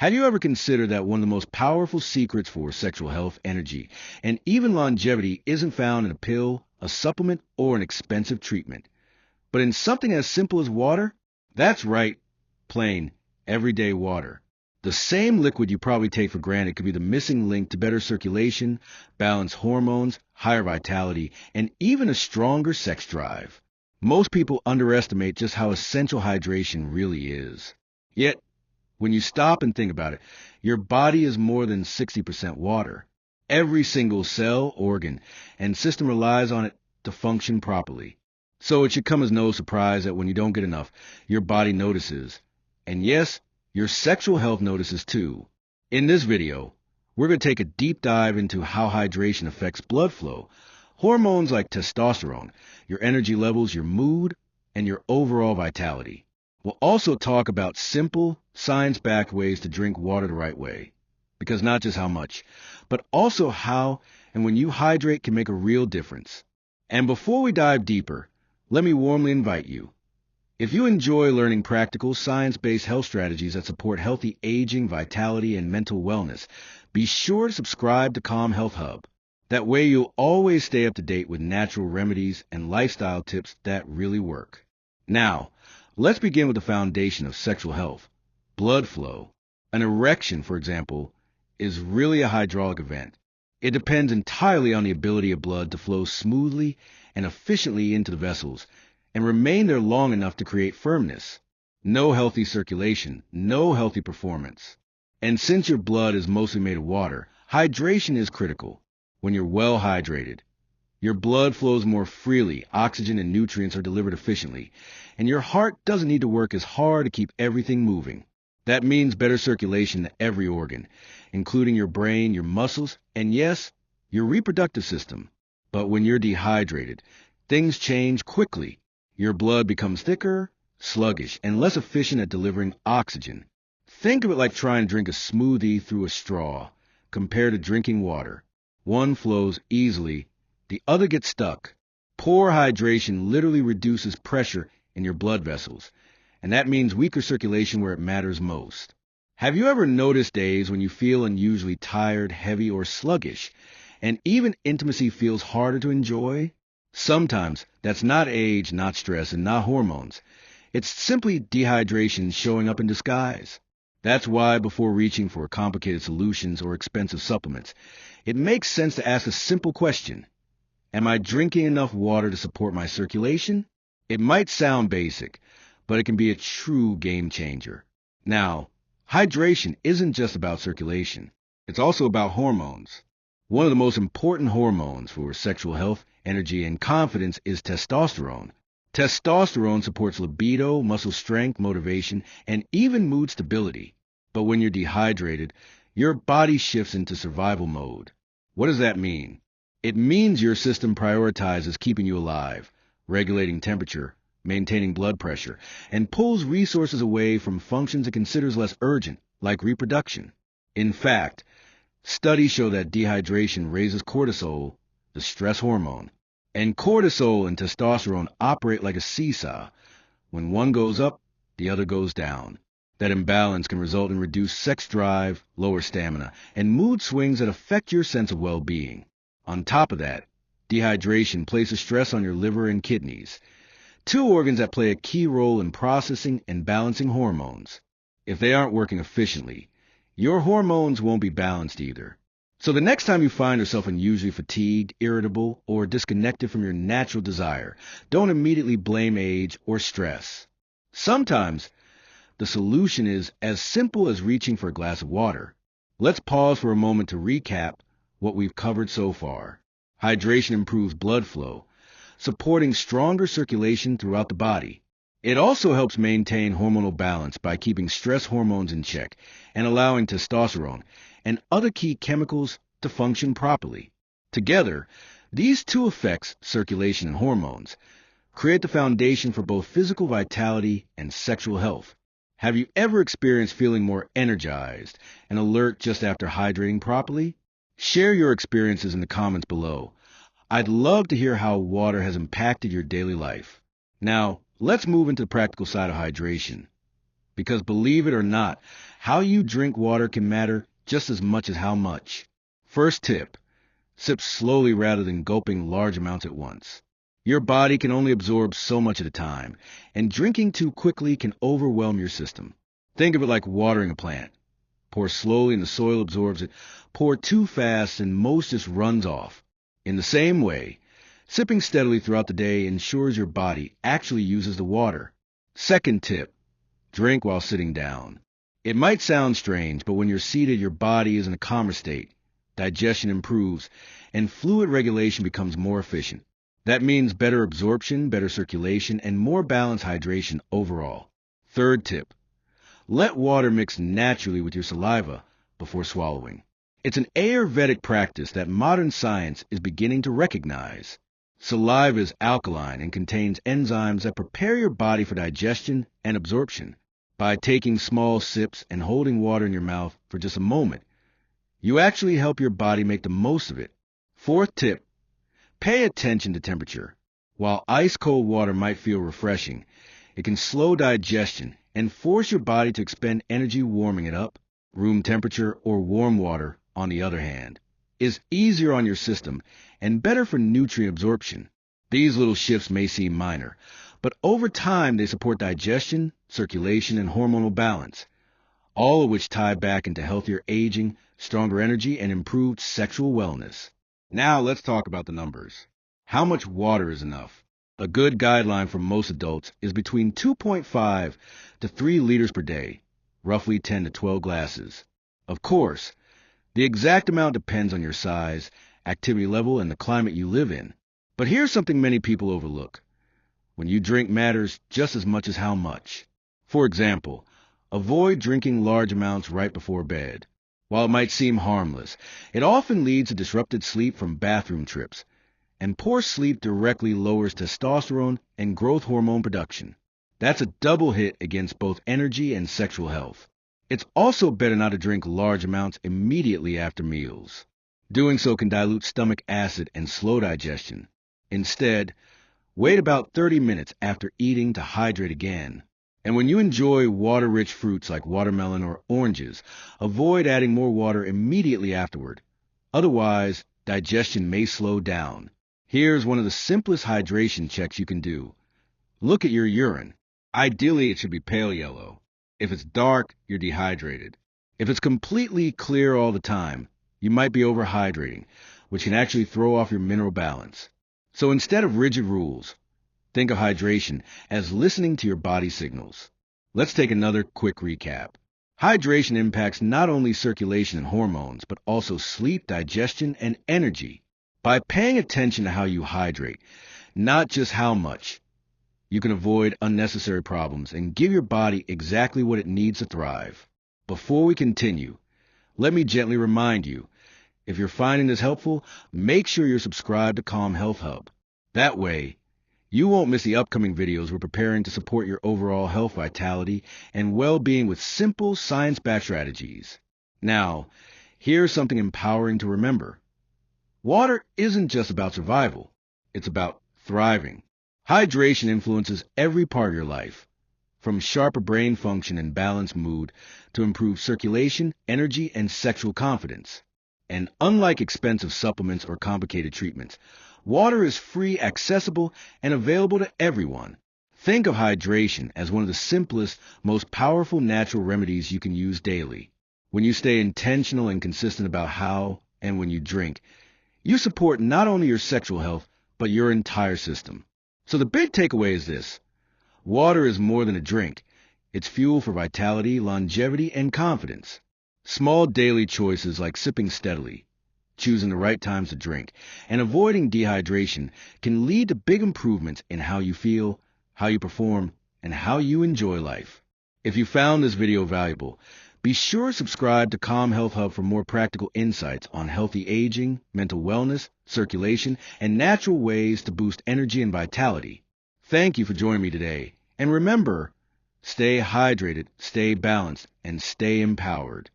Have you ever considered that one of the most powerful secrets for sexual health, energy, and even longevity isn't found in a pill, a supplement, or an expensive treatment, but in something as simple as water? That's right, plain, everyday water. The same liquid you probably take for granted could be the missing link to better circulation, balanced hormones, higher vitality, and even a stronger sex drive. Most people underestimate just how essential hydration really is. Yet, when you stop and think about it, your body is more than 60% water. Every single cell, organ, and system relies on it to function properly. So it should come as no surprise that when you don't get enough, your body notices. And yes, your sexual health notices too. In this video, we're going to take a deep dive into how hydration affects blood flow, hormones like testosterone, your energy levels, your mood, and your overall vitality. We'll also talk about simple, science-backed ways to drink water the right way. Because not just how much, but also how and when you hydrate can make a real difference. And before we dive deeper, let me warmly invite you. If you enjoy learning practical, science-based health strategies that support healthy aging, vitality, and mental wellness, be sure to subscribe to Calm Health Hub. That way you'll always stay up to date with natural remedies and lifestyle tips that really work. Now, let's begin with the foundation of sexual health, blood flow. An erection, for example, is really a hydraulic event. It depends entirely on the ability of blood to flow smoothly and efficiently into the vessels and remain there long enough to create firmness. No healthy circulation, no healthy performance. And since your blood is mostly made of water, hydration is critical. When you're well hydrated, your blood flows more freely, oxygen and nutrients are delivered efficiently, and your heart doesn't need to work as hard to keep everything moving. That means better circulation to every organ, including your brain, your muscles, and yes, your reproductive system. But when you're dehydrated, things change quickly. Your blood becomes thicker, sluggish, and less efficient at delivering oxygen. Think of it like trying to drink a smoothie through a straw, compared to drinking water. One flows easily, the other gets stuck. Poor hydration literally reduces pressure in your blood vessels, and that means weaker circulation where it matters most. Have you ever noticed days when you feel unusually tired, heavy, or sluggish, and even intimacy feels harder to enjoy? Sometimes that's not age, not stress, and not hormones. It's simply dehydration showing up in disguise. That's why before reaching for complicated solutions or expensive supplements, it makes sense to ask a simple question. Am I drinking enough water to support my circulation? It might sound basic, but it can be a true game changer. Now, hydration isn't just about circulation. It's also about hormones. One of the most important hormones for sexual health, energy, and confidence is testosterone. Testosterone supports libido, muscle strength, motivation, and even mood stability. But when you're dehydrated, your body shifts into survival mode. What does that mean? It means your system prioritizes keeping you alive, regulating temperature, maintaining blood pressure, and pulls resources away from functions it considers less urgent, like reproduction. In fact, studies show that dehydration raises cortisol, the stress hormone. And cortisol and testosterone operate like a seesaw. When one goes up, the other goes down. That imbalance can result in reduced sex drive, lower stamina, and mood swings that affect your sense of well-being. On top of that, dehydration places stress on your liver and kidneys, two organs that play a key role in processing and balancing hormones. If they aren't working efficiently, your hormones won't be balanced either. So the next time you find yourself unusually fatigued, irritable, or disconnected from your natural desire, don't immediately blame age or stress. Sometimes the solution is as simple as reaching for a glass of water. Let's pause for a moment to recap what we've covered so far. Hydration improves blood flow, supporting stronger circulation throughout the body. It also helps maintain hormonal balance by keeping stress hormones in check and allowing testosterone and other key chemicals to function properly. Together, these two effects, circulation and hormones, create the foundation for both physical vitality and sexual health. Have you ever experienced feeling more energized and alert just after hydrating properly? Share your experiences in the comments below. I'd love to hear how water has impacted your daily life. Now, let's move into the practical side of hydration. Because believe it or not, how you drink water can matter just as much as how much. First tip, sip slowly rather than gulping large amounts at once. Your body can only absorb so much at a time, and drinking too quickly can overwhelm your system. Think of it like watering a plant. Pour slowly and the soil absorbs it. Pour too fast and most just runs off. In the same way, sipping steadily throughout the day ensures your body actually uses the water. Second tip, drink while sitting down. It might sound strange, but when you're seated, your body is in a calmer state. Digestion improves, and fluid regulation becomes more efficient. That means better absorption, better circulation, and more balanced hydration overall. Third tip, let water mix naturally with your saliva before swallowing. It's an Ayurvedic practice that modern science is beginning to recognize. Saliva is alkaline and contains enzymes that prepare your body for digestion and absorption. By taking small sips and holding water in your mouth for just a moment, you actually help your body make the most of it. Fourth tip, pay attention to temperature. While ice-cold water might feel refreshing, it can slow digestion and force your body to expend energy warming it up. Room temperature or warm water, on the other hand, is easier on your system and better for nutrient absorption. These little shifts may seem minor, but over time they support digestion, circulation, and hormonal balance, all of which tie back into healthier aging, stronger energy, and improved sexual wellness. Now let's talk about the numbers. How much water is enough? A good guideline for most adults is between 2.5 to 3 liters per day, roughly 10 to 12 glasses. Of course, the exact amount depends on your size, activity level, and the climate you live in. But here's something many people overlook. When you drink matters just as much as how much. For example, avoid drinking large amounts right before bed. While it might seem harmless, it often leads to disrupted sleep from bathroom trips, and poor sleep directly lowers testosterone and growth hormone production. That's a double hit against both energy and sexual health. It's also better not to drink large amounts immediately after meals. Doing so can dilute stomach acid and slow digestion. Instead, wait about 30 minutes after eating to hydrate again. And when you enjoy water-rich fruits like watermelon or oranges, avoid adding more water immediately afterward. Otherwise, digestion may slow down. Here's one of the simplest hydration checks you can do. Look at your urine. Ideally, it should be pale yellow. If it's dark, you're dehydrated. If it's completely clear all the time, you might be overhydrating, which can actually throw off your mineral balance. So instead of rigid rules, think of hydration as listening to your body signals. Let's take another quick recap. Hydration impacts not only circulation and hormones, but also sleep, digestion, and energy. By paying attention to how you hydrate, not just how much, you can avoid unnecessary problems and give your body exactly what it needs to thrive. Before we continue, let me gently remind you, if you're finding this helpful, make sure you're subscribed to Calm Health Hub. That way, you won't miss the upcoming videos we're preparing to support your overall health, vitality, and well-being with simple science-backed strategies. Now, here's something empowering to remember. Water isn't just about survival. It's about thriving. Hydration influences every part of your life, from sharper brain function and balanced mood to improved circulation, energy, and sexual confidence. And unlike expensive supplements or complicated treatments, water is free, accessible, and available to everyone. Think of hydration as one of the simplest, most powerful natural remedies you can use daily. When you stay intentional and consistent about how and when you drink, you support not only your sexual health, but your entire system. So the big takeaway is this. Water is more than a drink. It's fuel for vitality, longevity, and confidence. Small daily choices like sipping steadily, choosing the right times to drink, and avoiding dehydration can lead to big improvements in how you feel, how you perform, and how you enjoy life. If you found this video valuable, be sure to subscribe to Calm Health Hub for more practical insights on healthy aging, mental wellness, circulation, and natural ways to boost energy and vitality. Thank you for joining me today. And remember, stay hydrated, stay balanced, and stay empowered.